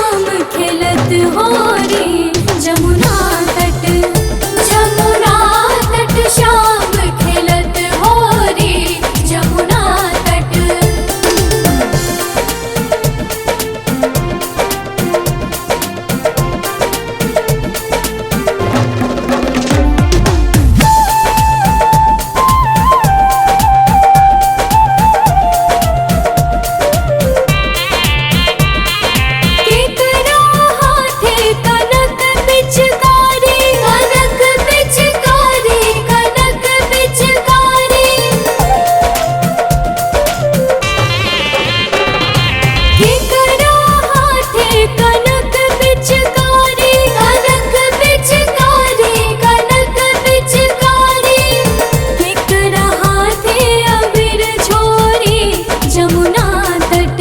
श्याम खेलत हो रे जमुना तट। जमुना तट श्याम खेलत हो रे जमुना तट। केकरा हाथे कनक पिचकारी, कनक पिचकारी, कनक पिचकारी। केकरा हाथे कनक पिचकारी, कनक पिचकारी, कनक पिचकारी। केकरा हाथे अबीर छोरी जमुना तट।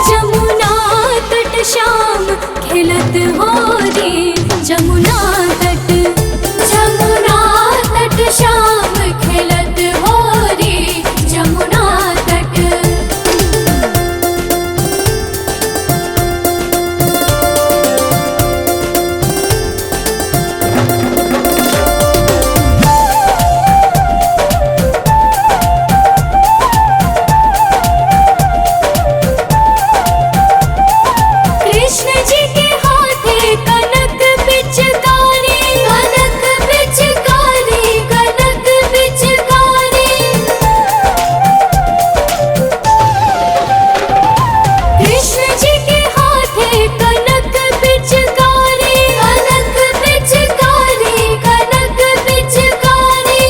जमुना तट श्याम खेलत हो रे जमुना तट। जमुना तट श्याम खेलत हो रे जमुना तट। कृष्ण जी के हाथे कनक पिचकारी, कनक पिचकारी, कनक पिचकारी। कृष्ण जी के हाथे कनक पिचकारी, कनक पिचकारी, कनक पिचकारी।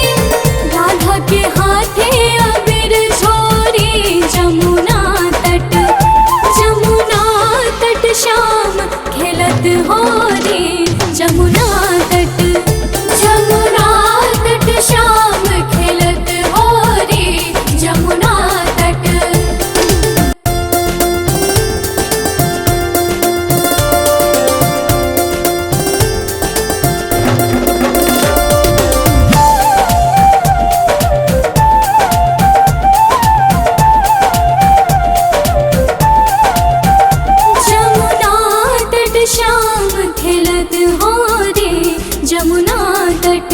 राधा के हाथे अबीर छोरी जमुना तट। जमुना तट श्याम खेलत हो रे जमुना तट। जमुना तट श्याम खेलत हो रे जमुना तट। जमुना तट श्याम खेलत हो रे जमुना तट।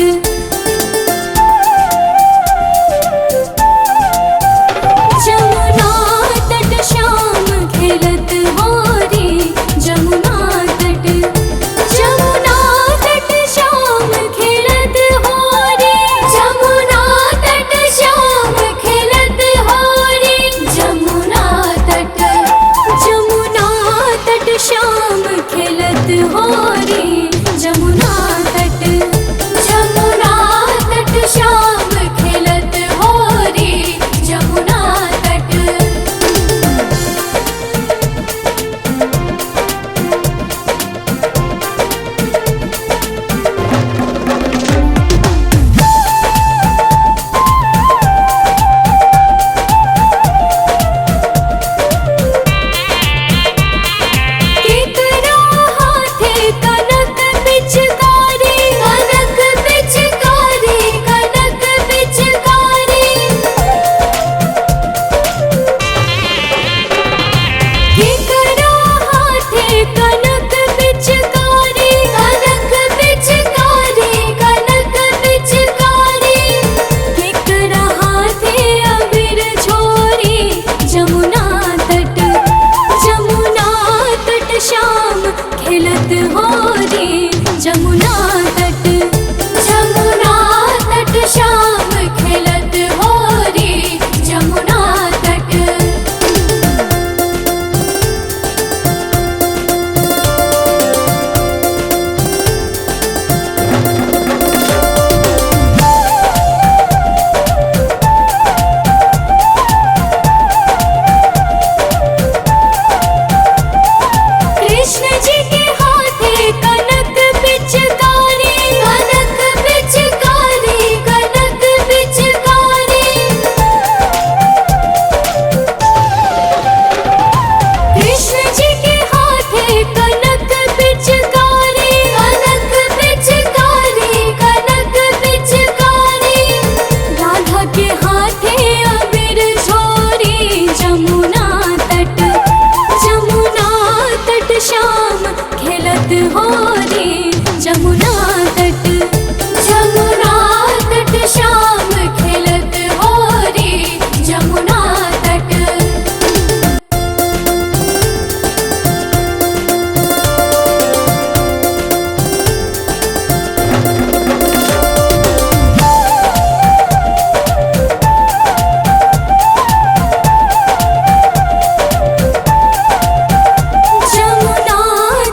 जमुना तट श्याम खेलत हो रे जमुना तट। जमुना तट श्याम खेलत हो रे जमुना तट श्याम खेलत हो रे जमुना तट। जमुना तट श्याम खेलत हो रे जमुना तट। जमुना तट श्याम खेलत हो रे जमुना तट। केकरा हाथे कनक पिचकारी, कनक पिचकारी, कनक पिचकारी। केकरा हाथे कनक पिचकारी, कनक पिचकारी, कनक पिचकारी। केकरा हाथे अबीर छोरी जमुना तट। जमुना तट श्याम खेलत हो रे जमुना तट। जमुना तट श्याम खेलत हो रे जमुना तट। कृष्ण जी के हाथे कनक पिचकारी, खेलत हो रे जमुना तट। जमुना तट श्याम खेलत हो रे जमुना तट। जमुना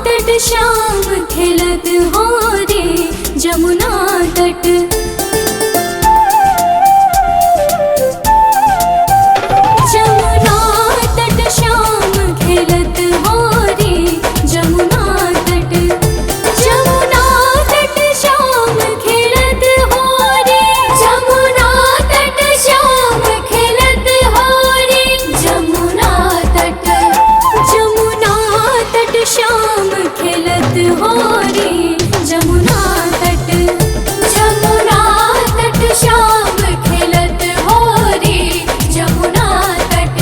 तट श्याम खेलत हो रे जमुना तट। जमुना तट श्याम खेलत हो रे जमुना तट। जमुना तट श्याम खेलत हो रे जमुना तट श्याम खेलत हो रे जमुना तट। जमुना तट श्याम खेलत हो रे जमुना तट। जमुना तट श्याम खेलत हो रे जमुना तट।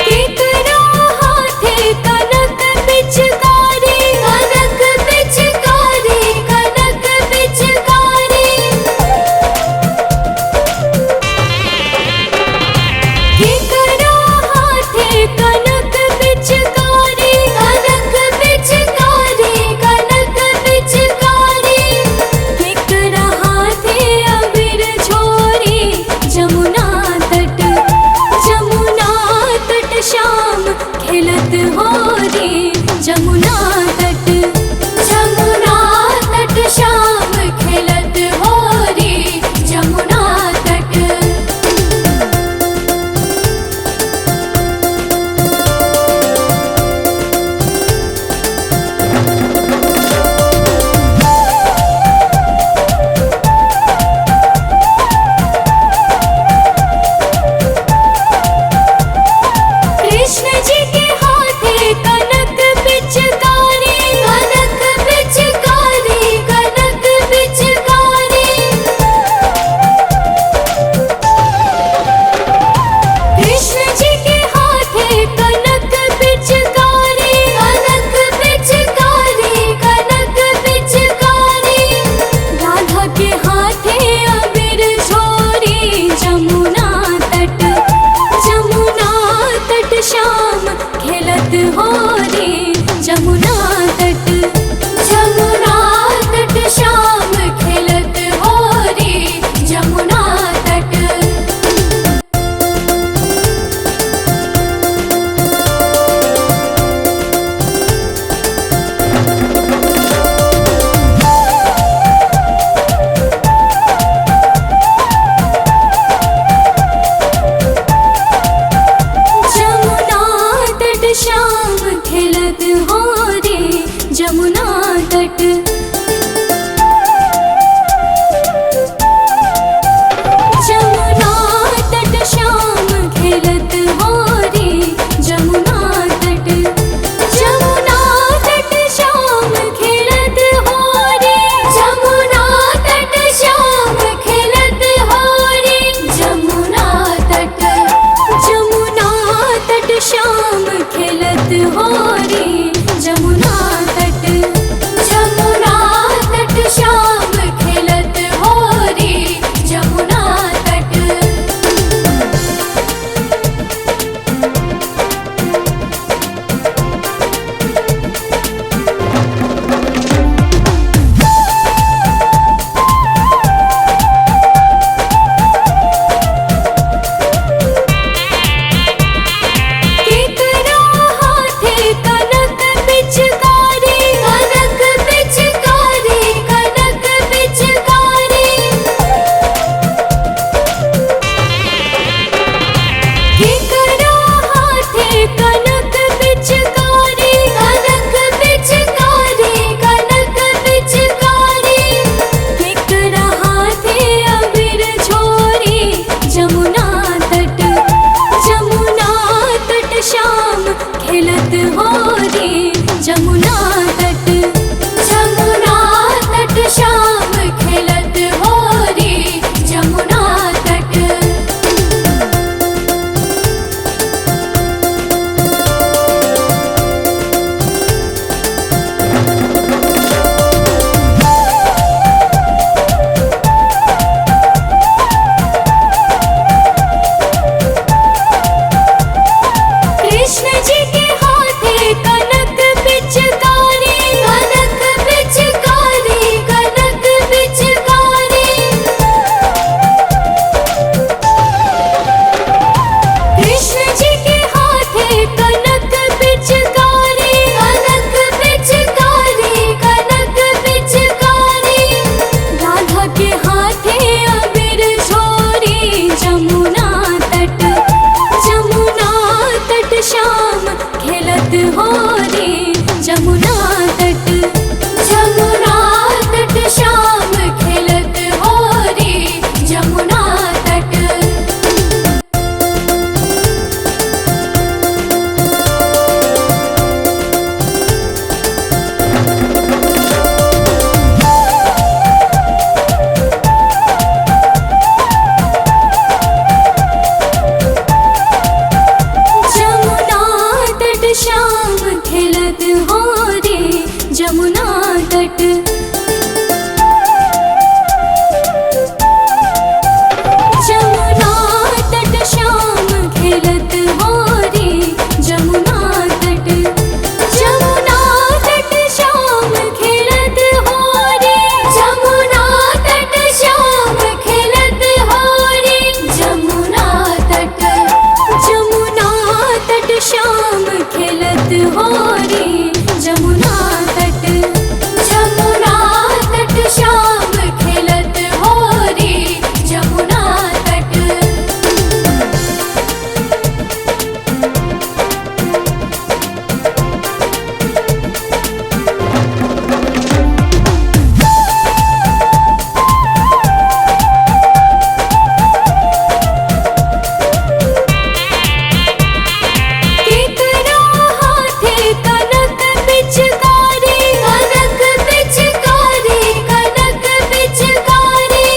केकरा हाथे कनक पिचकारी कनक पिचकारी कनक पिचकारी। केकरा हाथे कनक पिचकारी कनक पिचकारी कनक पिचकारी। केकरा हाथे अबीर छोरी जमुना तट। जमुना तट श्याम खेलत हो रे जमुना तट। जमुना तट श्याम खेलत हो रे जमुना तट। कृष्ण जी के हाथे कनक पिचकारी कनक पिचकारी कनक पिचकारी। कृष्ण जी के हाथे कनक पिचकारी कनक पिचकारी कनक पिचकारी। राधा के हाथे अबीर छोरी जमुना तट। जमुना तट श्याम खेलत हो रे जमुना तट। जमुना तट श्याम खेलत हो रे जमुना तट। जमुना तट श्याम खेलत हो रे जमुना तट। जमुना तट श्याम खेलत हो रे जमुना तट। जमुना तट श्याम खेलत हो रे जमुना तट श्याम खेलत हो रे जमुना तट। जमुना तट श्याम खेलत हो रे जमुना तट। जमुना तट श्याम खेलत हो रे जमुना तट। केकरा हाथे कनक खेलत हो रे जमुना तट। जमुना तट श्याम खेलत हो रे जमुना तट। कृष्ण जी के हाथे कनक पिचकारी, कनक पिचकारी, कनक पिचकारी। कृष्ण जी के हाथे कनक पिचकारी, कनक पिचकारी, कनक पिचकारी। राधा के हाथे अबीर छोरी जमुना तट। जमुना तट श्याम खेलत हो रे जमुना तट। जमुना तट श्याम खेलत हो रे जमुना तट। जमुना तट श्याम खेलत हो रे जमुना तट। जमुना तट श्याम खेलत हो रे जमुना तट। जमुना तट श्याम खेलत हो रे जमुना तट श्याम खेलत हो रे जमुना तट। जमुना तट श्याम खेलत हो रे जमुना तट। जमुना तट श्याम खेलत हो रे जमुना तट। केकरा हाथे कनक पिचकारी, कनक पिचकारी, कनक पिचकारी।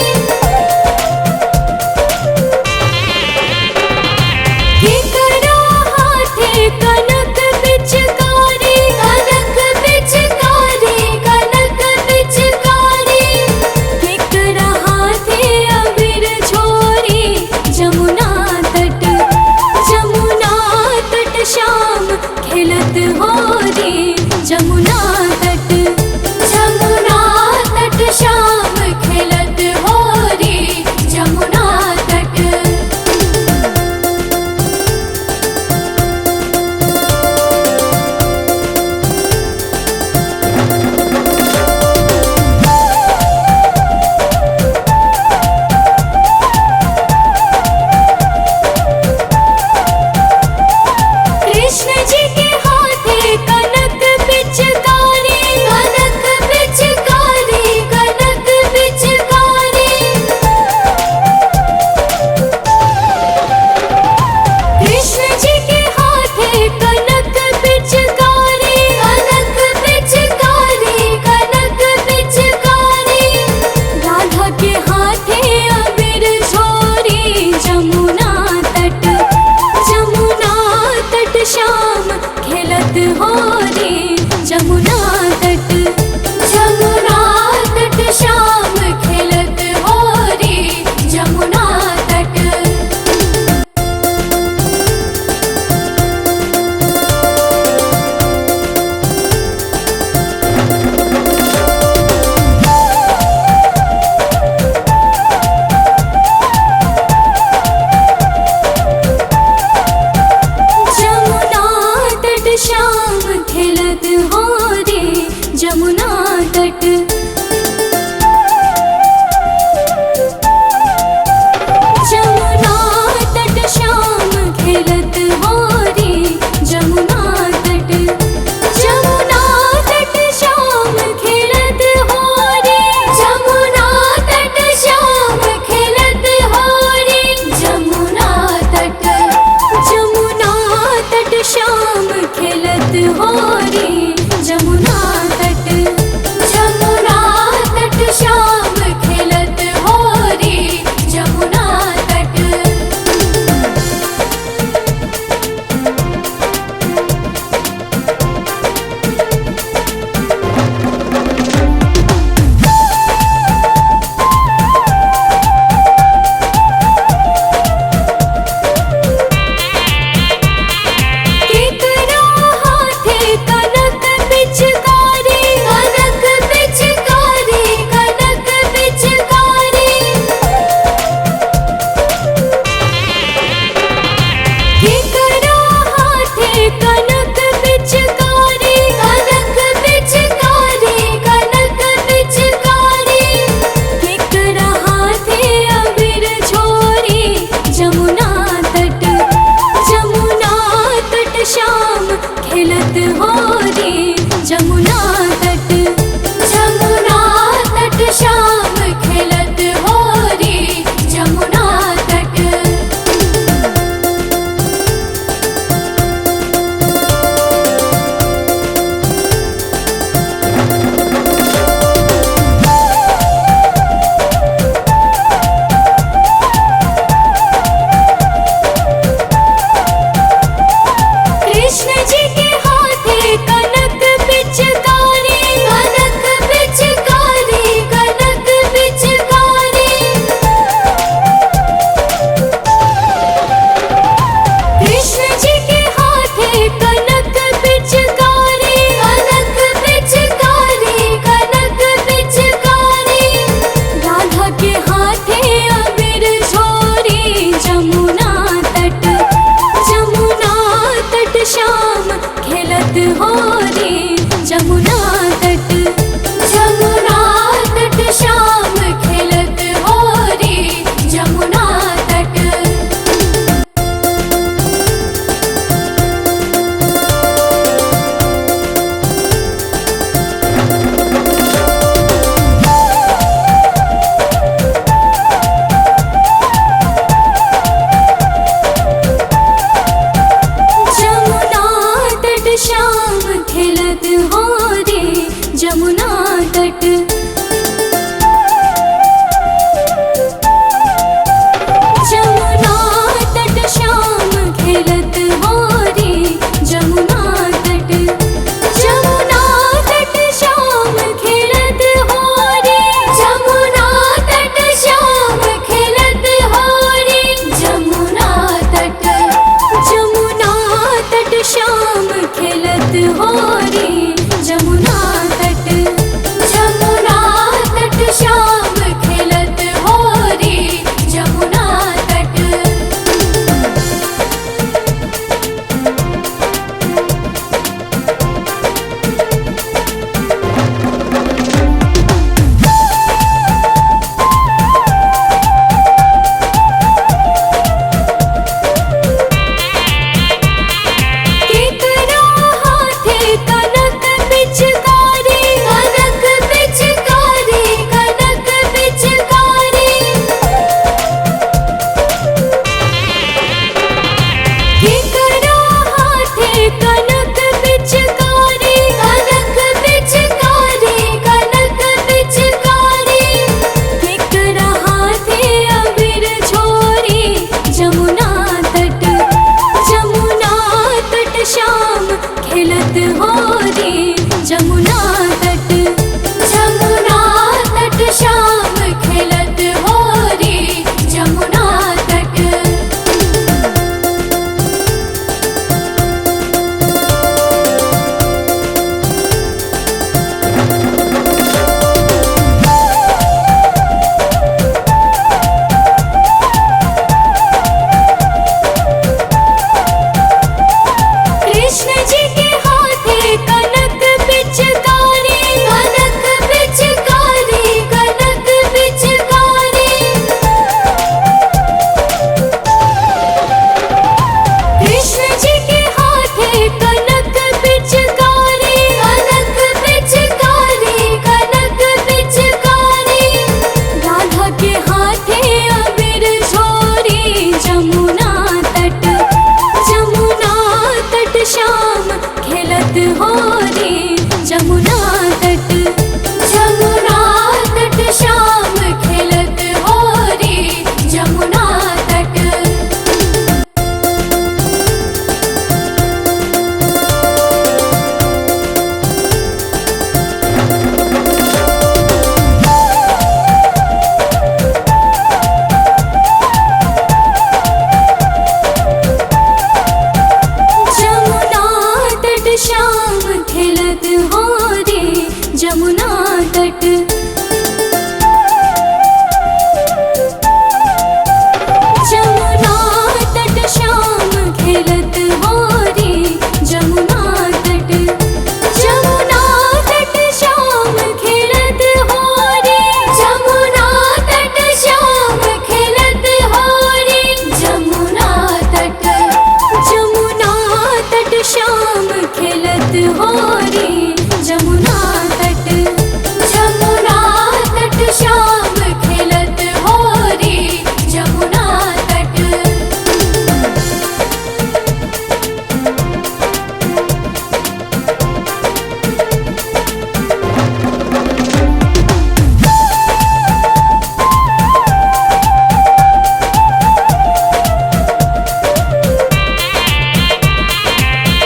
केकरा हाथे कनक पिचकारी, कनक पिचकारी, कनक पिचकारी। केकरा हाथे अबीर छोरी जमुना तट। जमुना तट श्याम खेलत हो रे जमुना तट। जमुना तट श्याम खेलत हो रे जमुना तट। कृष्ण जी के हाथे कनक पिचकारी, कनक पिचकारी, कनक पिचकारी। कृष्ण जी के हाथे कनक पिचकारी, कनक पिचकारी, कनक पिचकारी। राधा के हाथे अबीर छोरी जमुना तट। जमुना तट श्याम खेलत हो रे जमुना तट। जमुना तट श्याम खेलत हो रे जमुना तट। जमुना तट श्याम श्याम खेलत हो रे जमुना तट। जमुना तट श्याम खेलत हो रे जमुना तट। केकरा हाथे कनक पिचकारी, कनक पिचकारी, कनक पिचकारी। केकरा हाथे कनक पिचकारी, कनक पिचकारी, कनक पिचकारी। केकरा हाथे अबीर छोरी जमुना तट। जमुना तट श्याम खेलत हो रे जमुना तट। जमुना तट श्याम खेलत हो रे जमुना तट। कृष्ण जी के हाथे कनक पिचकारी, कनक पिचकारी, कनक पिचकारी। कृष्ण जी के हाथे कनक पिचकारी, कनक पिचकारी, कनक पिचकारी। राधा के हाथे अबीर छोरी जमुना तट। जमुना तट श्याम खेलत हो रे जमुना तट। जमुना तट श्याम खेलत हो रे जमुना तट। जमुना तट श्याम खेलत हो रे जमुना तट। जमुना तट श्याम खेलत हो रे जमुना तट। जमुना तट श्याम खेलत हो रे जमुना तट श्याम खेलत हो रे जमुना तट। जमुना तट श्याम खेलत हो रे जमुना तट। जमुना तट श्याम खेलत हो रे जमुना तट। केकरा हाथे कनक पिचकारी, कनक पिचकारी, कनक पिचकारी। केकरा हाथे कनक पिचकारी, कनक पिचकारी, कनक पिचकारी। केकरा हाथे अबीर छोरी जमुना तट। जमुना तट श्याम खेलत हो रे जमुना तट। जमुना तट श्याम खेलत हो रे जमुना तट। कृष्ण जी के हाथे कनक पिचकारी। खेलत हो रे जमुना तट। जमुना तट श्याम खेलत हो रे जमुना तट। जमुना तट श्याम खेलत हो रे जमुना तट। जमुना तट श्याम खेलत हो रे जमुना तट। जमुना तट श्याम खेलत हो रे जमुना तट श्याम खेलत हो रे जमुना तट। जमुना तट श्याम खेलत हो रे जमुना तट। जमुना तट श्याम खेलत हो रे जमुना तट।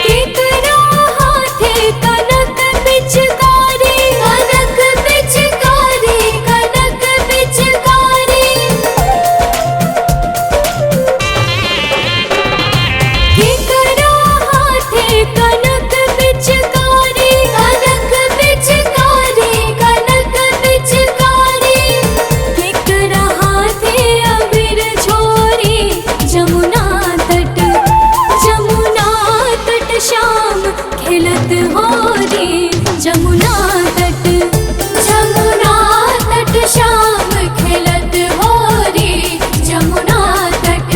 केकरा हाथे कनक पिचकारी कनक पिचकारी कनक पिचकारी। केकरा हाथे कनक पिचकारी कनक पिचकारी कनक पिचकारी। केकरा हाथे अबीर छोरी जमुना तट। जमुना तट श्याम खेलत हो रे जमुना तट। जमुना तट श्याम खेलत हो रे जमुना तट।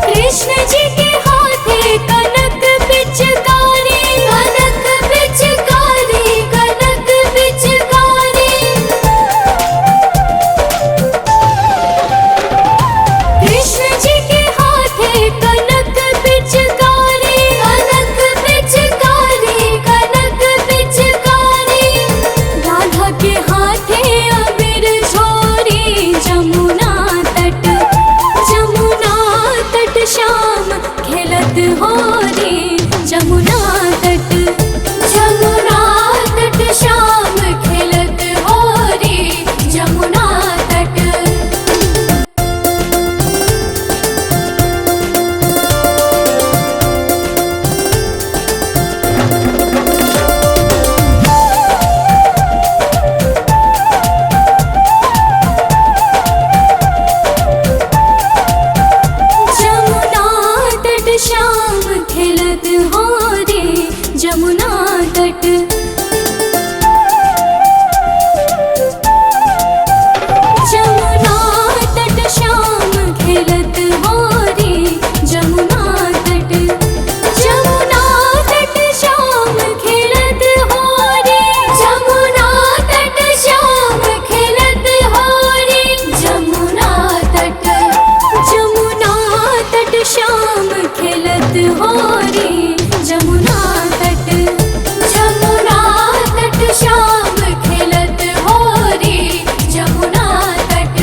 कृष्ण जी के हाथे कनक पिचकारी कनक पिचकारी कनक पिचकारी। कृष्ण जी के हाथे कनक पिचकारी कनक पिचकारी कनक पिचकारी। राधा के हाथे अबीर छोरी जमुना तट। जमुना तट श्याम खेलत हो रे जमुना तट। जमुना तट श्याम खेलत हो रे जमुना तट। जमुना तट श्याम खेलत हो रे जमुना तट। जमुना तट श्याम खेलत हो रे जमुना तट। जमुना तट श्याम खेलत हो रे जमुना तट श्याम खेलत हो रे जमुना तट। जमुना तट श्याम खेलत हो रे जमुना तट। जमुना तट श्याम खेलत हो रे जमुना तट।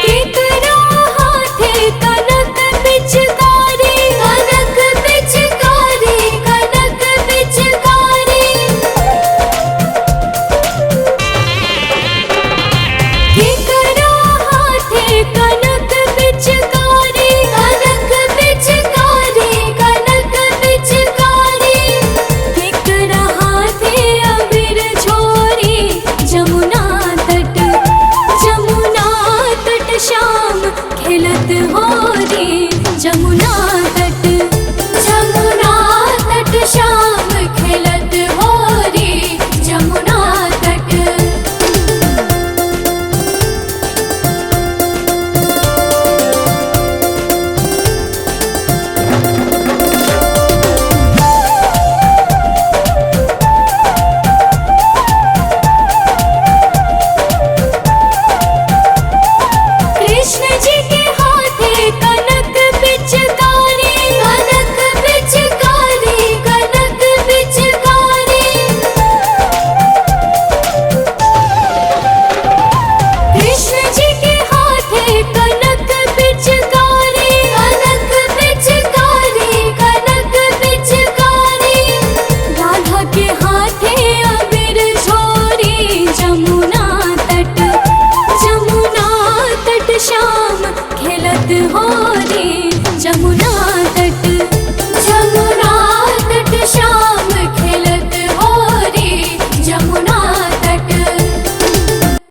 केकरा हाथे कनक खेलत हो रे जमुना